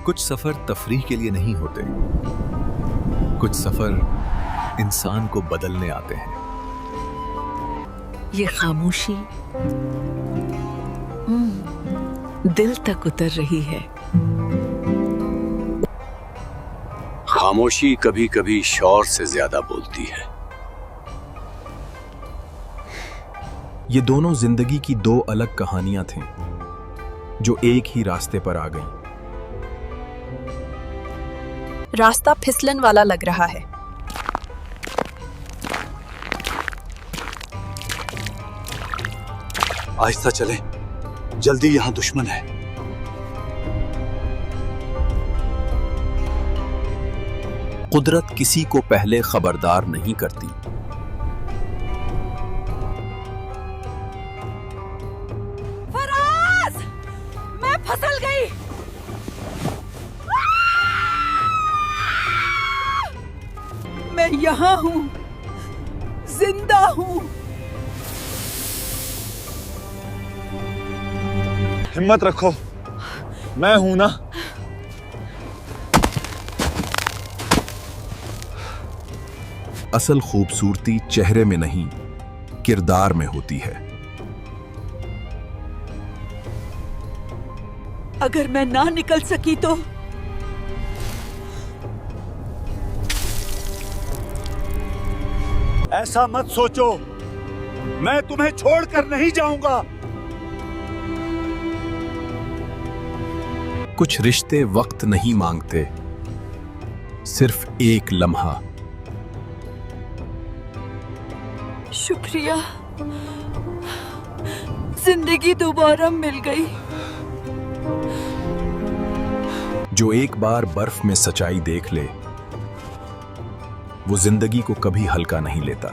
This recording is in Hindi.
कुछ सफर तफरीह के लिए नहीं होते, कुछ सफर इंसान को बदलने आते हैं। ये खामोशी दिल तक उतर रही है। खामोशी कभी कभी शोर से ज्यादा बोलती है। ये दोनों जिंदगी की दो अलग कहानियां थीं, जो एक ही रास्ते पर आ गईं। रास्ता फिसलन वाला लग रहा है। आहिस्ता चलें, जल्दी यहां दुश्मन है। कुदरत किसी को पहले खबरदार नहीं करती। फराज, मैं फसल गई। मैं यहाँ हूँ, जिंदा हूँ। हिम्मत रखो, मैं हूं ना। असल खूबसूरती चेहरे में नहीं, किरदार में होती है। अगर मैं ना निकल सकी तो ऐसा मत सोचो, मैं तुम्हें छोड़कर नहीं जाऊंगा। कुछ रिश्ते वक्त नहीं मांगते, सिर्फ एक लम्हा। शुक्रिया, जिंदगी दोबारा मिल गई। जो एक बार बर्फ में सच्चाई देख ले, वो जिंदगी को कभी हल्का नहीं लेता।